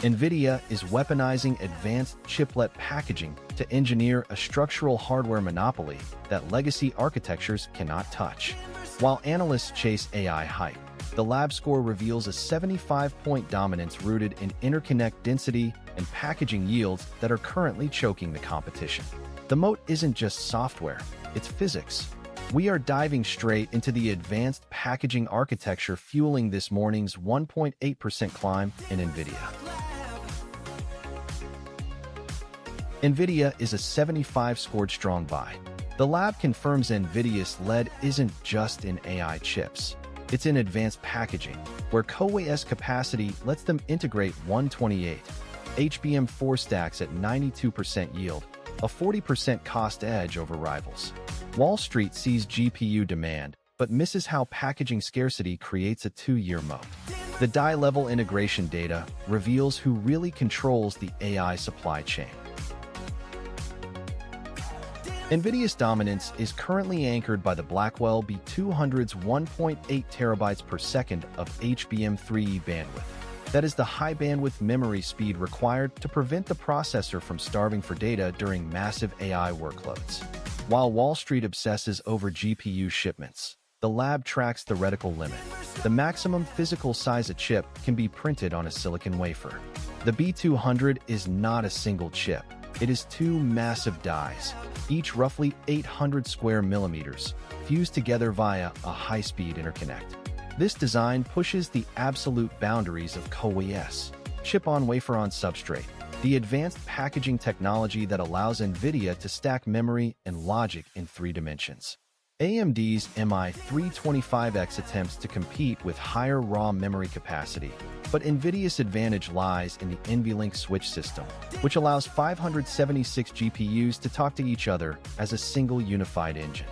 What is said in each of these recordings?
NVIDIA is weaponizing advanced chiplet packaging to engineer a structural hardware monopoly that legacy architectures cannot touch. While analysts chase AI hype, the lab score reveals a 75-point dominance rooted in interconnect density and packaging yields that are currently choking the competition. The moat isn't just software, it's physics. We are diving straight into the advanced packaging architecture fueling this morning's 1.8% climb in NVIDIA. NVIDIA is a 75-scored strong buy. The lab confirms NVIDIA's lead isn't just in AI chips. It's in advanced packaging, where CoWoS capacity lets them integrate 128 HBM4 stacks at 92% yield, a 40% cost edge over rivals. Wall Street sees GPU demand, but misses how packaging scarcity creates a 2-year moat. The die-level integration data reveals who really controls the AI supply chain. NVIDIA's dominance is currently anchored by the Blackwell B200's 1.8 terabytes per second of HBM3E bandwidth. That is the high-bandwidth memory speed required to prevent the processor from starving for data during massive AI workloads. While Wall Street obsesses over GPU shipments, the lab tracks the reticle limit. The maximum physical size a chip can be printed on a silicon wafer. The B200 is not a single chip. It is 2 massive dies, each roughly 800 square millimeters, fused together via a high-speed interconnect. This design pushes the absolute boundaries of CoWoS, chip-on-wafer-on-substrate, the advanced packaging technology that allows NVIDIA to stack memory and logic in 3 dimensions. AMD's MI325X attempts to compete with higher raw memory capacity, but NVIDIA's advantage lies in the NVLink switch system, which allows 576 GPUs to talk to each other as a single unified engine.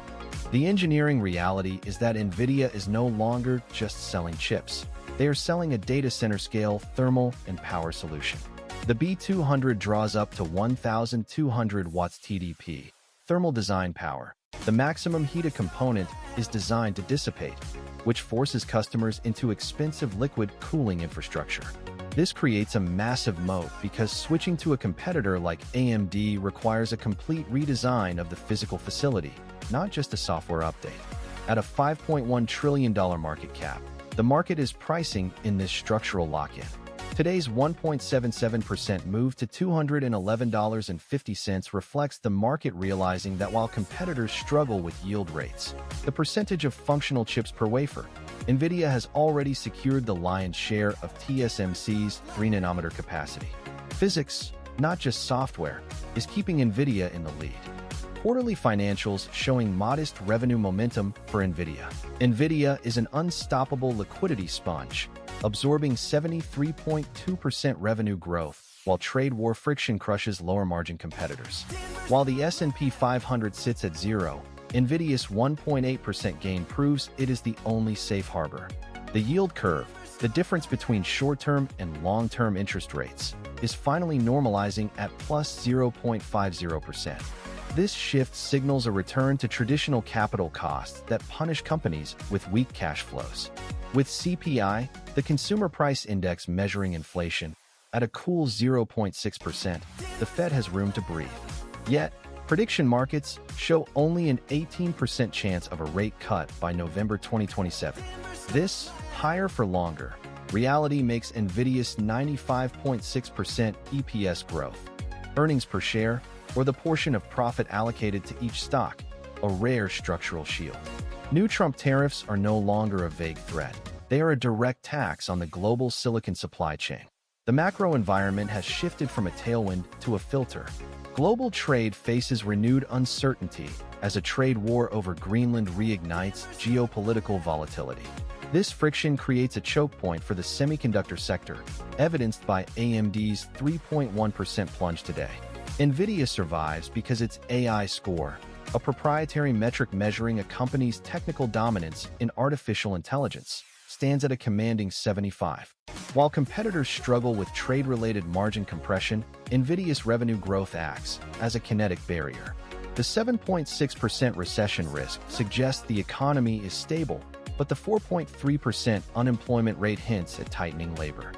The engineering reality is that NVIDIA is no longer just selling chips. They are selling a data center-scale thermal and power solution. The B200 draws up to 1,200 watts TDP, thermal design power. The maximum heat a component is designed to dissipate, which forces customers into expensive liquid cooling infrastructure. This creates a massive moat because switching to a competitor like AMD requires a complete redesign of the physical facility, not just a software update. At a $5.1 trillion market cap, the market is pricing in this structural lock-in. Today's 1.77% move to $211.50 reflects the market realizing that while competitors struggle with yield rates, the percentage of functional chips per wafer, NVIDIA has already secured the lion's share of TSMC's 3nm capacity. Physics, not just software, is keeping NVIDIA in the lead. Quarterly financials showing modest revenue momentum for NVIDIA. NVIDIA is an unstoppable liquidity sponge, absorbing 73.2% revenue growth, while trade war friction crushes lower-margin competitors. While the S&P 500 sits at 0, NVIDIA's 1.8% gain proves it is the only safe harbor. The yield curve, the difference between short-term and long-term interest rates, is finally normalizing at plus 0.50%. This shift signals a return to traditional capital costs that punish companies with weak cash flows. With CPI, the Consumer Price Index measuring inflation, at a cool 0.6%, the Fed has room to breathe. Yet, prediction markets show only an 18% chance of a rate cut by November 2027. This, higher for longer, reality makes NVIDIA's 95.6% EPS growth, earnings per share, or the portion of profit allocated to each stock, a rare structural shield. New Trump tariffs are no longer a vague threat. They are a direct tax on the global silicon supply chain. The macro environment has shifted from a tailwind to a filter. Global trade faces renewed uncertainty as a trade war over Greenland reignites geopolitical volatility. This friction creates a choke point for the semiconductor sector, evidenced by AMD's 3.1% plunge today. NVIDIA survives because its AI score, a proprietary metric measuring a company's technical dominance in artificial intelligence, stands at a commanding 75. While competitors struggle with trade-related margin compression, NVIDIA's revenue growth acts as a kinetic barrier. The 7.6% recession risk suggests the economy is stable, but the 4.3% unemployment rate hints at tightening labor.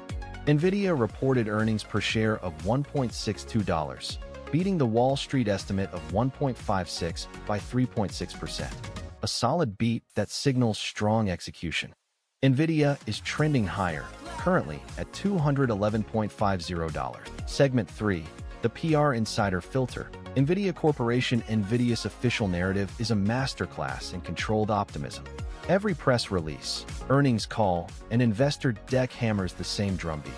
NVIDIA reported earnings per share of $1.62, beating the Wall Street estimate of $1.56 by 3.6%. A solid beat that signals strong execution. NVIDIA is trending higher, currently at $211.50. Segment 3. The PR Insider Filter. NVIDIA Corporation. NVIDIA's official narrative is a masterclass in controlled optimism. Every press release, earnings call, and investor deck hammers the same drumbeat.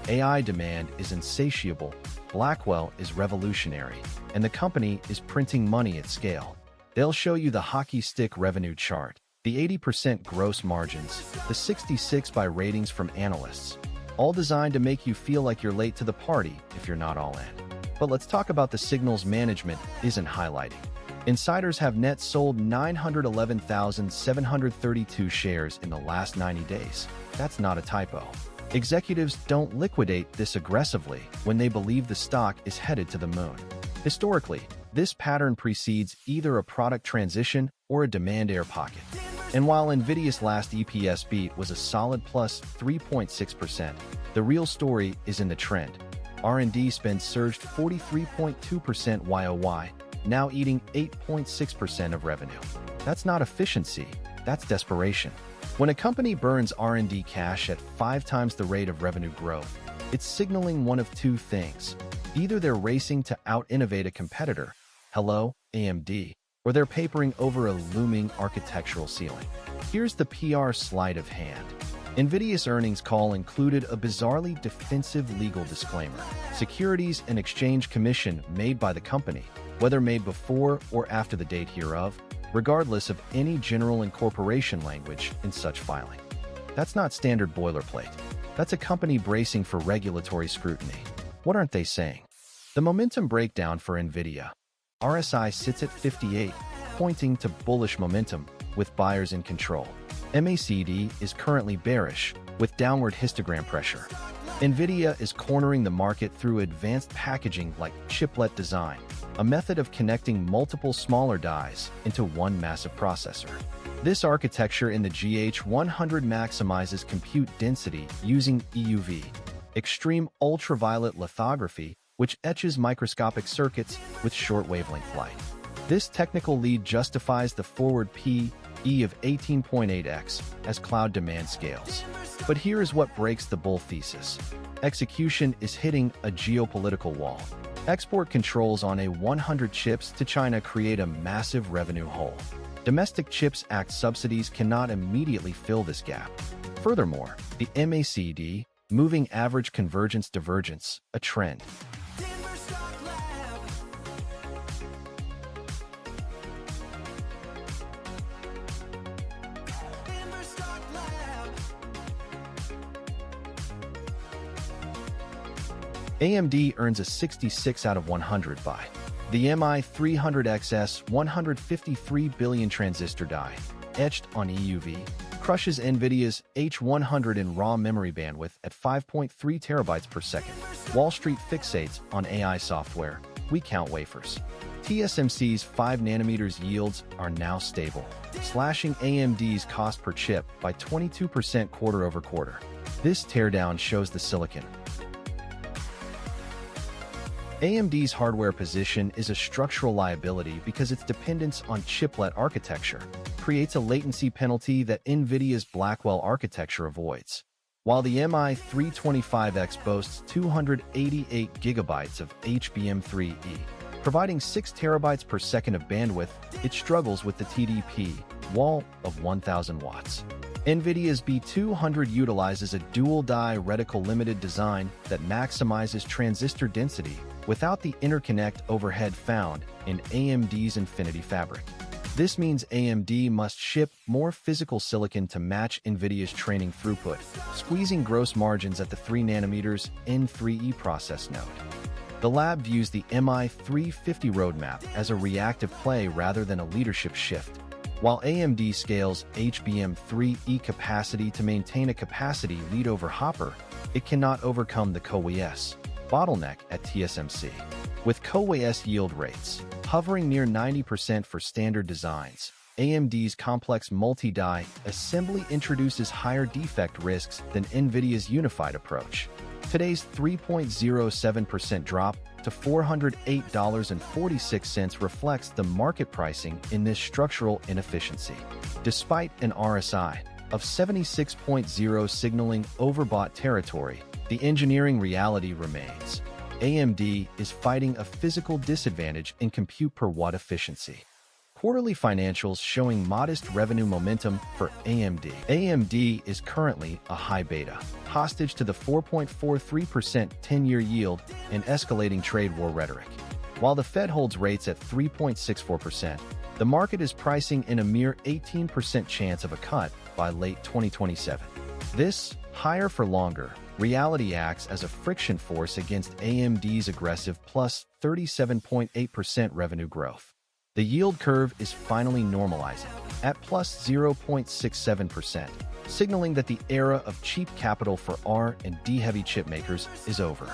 AI demand is insatiable, Blackwell is revolutionary, and the company is printing money at scale. They'll show you the hockey stick revenue chart, the 80% gross margins, the 66 by ratings from analysts, all designed to make you feel like you're late to the party if you're not all in. But let's talk about the signals management isn't highlighting. Insiders have net sold 911,732 shares in the last 90 days. That's not a typo. Executives don't liquidate this aggressively when they believe the stock is headed to the moon. Historically, this pattern precedes either a product transition or a demand air pocket. And while NVIDIA's last EPS beat was a solid plus 3.6%, the real story is in the trend. R&D spend surged 43.2% YOY, now eating 8.6% of revenue. That's not efficiency, that's desperation. When a company burns R&D cash at 5 times the rate of revenue growth, it's signaling one of two things. Either they're racing to out-innovate a competitor, hello, AMD, or they're papering over a looming architectural ceiling. Here's the PR sleight of hand. NVIDIA's earnings call included a bizarrely defensive legal disclaimer. Securities and Exchange Commission made by the company, whether made before or after the date hereof, regardless of any general incorporation language in such filing. That's not standard boilerplate. That's a company bracing for regulatory scrutiny. What aren't they saying? The momentum breakdown for NVIDIA. RSI sits at 58, pointing to bullish momentum, with buyers in control. MACD is currently bearish, with downward histogram pressure. NVIDIA is cornering the market through advanced packaging like chiplet design, a method of connecting multiple smaller dies into one massive processor. This architecture in the GH100 maximizes compute density using EUV, extreme ultraviolet lithography, which etches microscopic circuits with short wavelength light. This technical lead justifies the forward PE of 18.8x as cloud demand scales. But here is what breaks the bull thesis. Execution is hitting a geopolitical wall. Export controls on A100 chips to China create a massive revenue hole. Domestic Chips Act subsidies cannot immediately fill this gap. Furthermore, the MACD, moving average convergence divergence, a trend. AMD earns a 66 out of 100 by the MI300XS 153 billion transistor die, etched on EUV, crushes NVIDIA's H100 in raw memory bandwidth at 5.3 terabytes per second. Wall Street fixates on AI software. We count wafers. TSMC's 5nm yields are now stable, slashing AMD's cost per chip by 22% quarter over quarter. This teardown shows the silicon. AMD's hardware position is a structural liability because its dependence on chiplet architecture creates a latency penalty that NVIDIA's Blackwell architecture avoids. While the MI325X boasts 288 gigabytes of HBM3E, providing 6 terabytes per second of bandwidth, it struggles with the TDP wall of 1,000 watts. NVIDIA's B200 utilizes a dual-die reticle limited design that maximizes transistor density without the interconnect overhead found in AMD's Infinity Fabric. This means AMD must ship more physical silicon to match NVIDIA's training throughput, squeezing gross margins at the 3nm N3E process node. The lab views the MI350 roadmap as a reactive play rather than a leadership shift. While AMD scales HBM3E capacity to maintain a capacity lead over Hopper, it cannot overcome the CoWoS bottleneck at TSMC. With CoWoS yield rates hovering near 90% for standard designs, AMD's complex multi-die assembly introduces higher defect risks than NVIDIA's unified approach. Today's 3.07% drop to $408.46 reflects the market pricing in this structural inefficiency. Despite an RSI of 76.0 signaling overbought territory, the engineering reality remains. AMD is fighting a physical disadvantage in compute per watt efficiency. Quarterly financials showing modest revenue momentum for AMD. AMD is currently a high beta, hostage to the 4.43% 10-year yield and escalating trade war rhetoric. While the Fed holds rates at 3.64%, the market is pricing in a mere 18% chance of a cut by late 2027. This higher for longer reality acts as a friction force against AMD's aggressive plus 37.8% revenue growth. The yield curve is finally normalizing at plus 0.67%, signaling that the era of cheap capital for R&D heavy chip makers is over.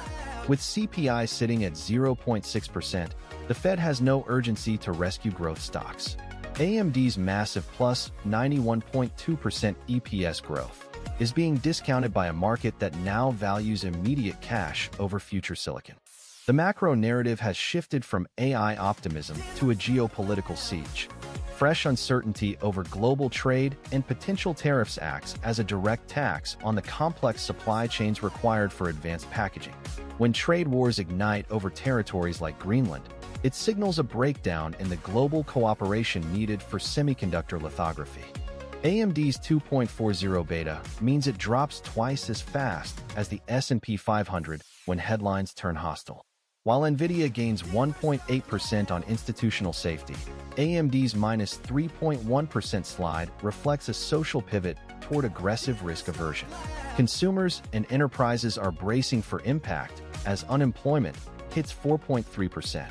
With CPI sitting at 0.6%, the Fed has no urgency to rescue growth stocks. AMD's massive plus 91.2% EPS growth is being discounted by a market that now values immediate cash over future silicon. The macro narrative has shifted from AI optimism to a geopolitical siege. Fresh uncertainty over global trade and potential tariffs acts as a direct tax on the complex supply chains required for advanced packaging. When trade wars ignite over territories like Greenland, it signals a breakdown in the global cooperation needed for semiconductor lithography. AMD's 2.40 beta means it drops twice as fast as the S&P 500 when headlines turn hostile. While NVIDIA gains 1.8% on institutional safety, AMD's minus 3.1% slide reflects a social pivot toward aggressive risk aversion. Consumers and enterprises are bracing for impact as unemployment hits 4.3%.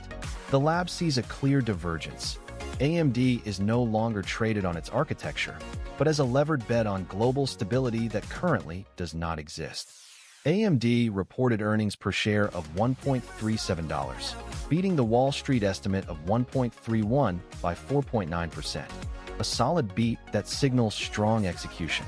The lab sees a clear divergence. AMD is no longer traded on its architecture, but as a levered bet on global stability that currently does not exist. AMD reported earnings per share of $1.37, beating the Wall Street estimate of $1.31 by 4.9%, a solid beat that signals strong execution.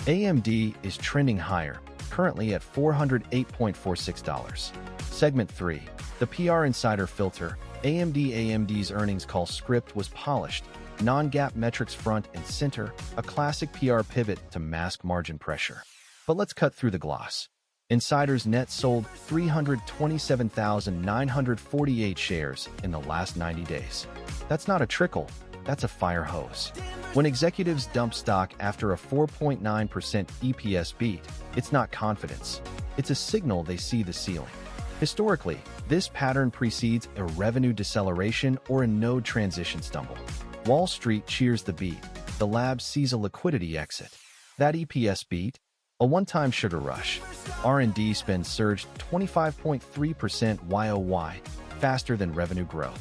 AMD is trending higher, currently at $408.46. Segment 3. The PR Insider Filter. AMD's earnings call script was polished, non-GAAP metrics front and center, a classic PR pivot to mask margin pressure. But let's cut through the gloss. Insiders net sold 327,948 shares in the last 90 days. That's not a trickle, that's a fire hose. When executives dump stock after a 4.9% EPS beat, it's not confidence. It's a signal they see the ceiling. Historically, this pattern precedes a revenue deceleration or a node transition stumble. Wall Street cheers the beat. The lab sees a liquidity exit. That EPS beat? A one-time sugar rush. R&D spend surged 25.3% YOY, faster than revenue growth.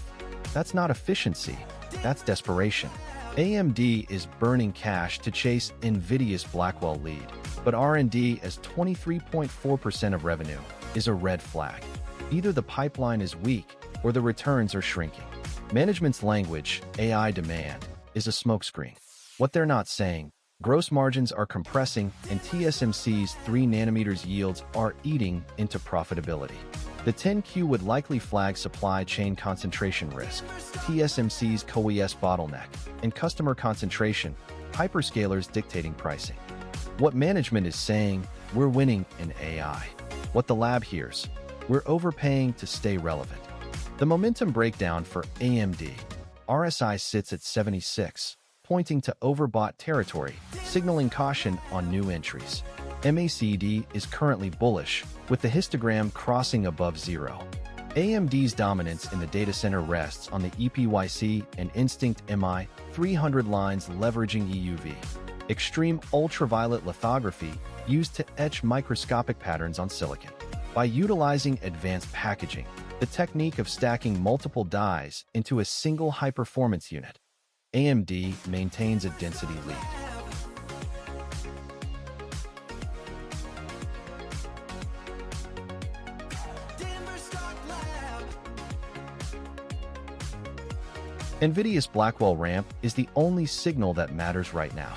That's not efficiency, that's desperation. AMD is burning cash to chase NVIDIA's Blackwell lead, but R&D as 23.4% of revenue is a red flag. Either the pipeline is weak or the returns are shrinking. Management's language, AI demand, is a smokescreen. What they're not saying, gross margins are compressing and TSMC's 3nm yields are eating into profitability. The 10Q would likely flag supply chain concentration risk, TSMC's co-ES bottleneck, and customer concentration, hyperscalers dictating pricing. What management is saying, we're winning in AI. What the lab hears, we're overpaying to stay relevant. The momentum breakdown for AMD. RSI sits at 76, pointing to overbought territory, signaling caution on new entries. MACD is currently bullish, with the histogram crossing above zero. AMD's dominance in the data center rests on the EPYC and Instinct MI 300 lines leveraging EUV. Extreme ultraviolet lithography used to etch microscopic patterns on silicon. By utilizing advanced packaging, the technique of stacking multiple dies into a single high-performance unit, AMD maintains a density lead. NVIDIA's Blackwell ramp is the only signal that matters right now.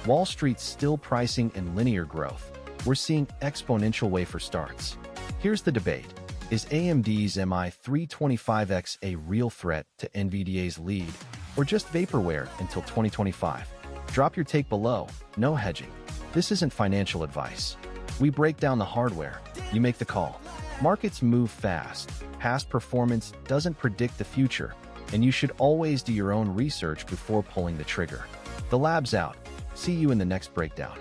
Wall Street's still pricing in linear growth. We're seeing exponential wafer starts. Here's the debate. Is AMD's MI325X a real threat to NVDA's lead, or just vaporware until 2025? Drop your take below. No hedging. This isn't financial advice. We break down the hardware. You make the call. Markets move fast. Past performance doesn't predict the future, and you should always do your own research before pulling the trigger. The lab's out. See you in the next breakdown.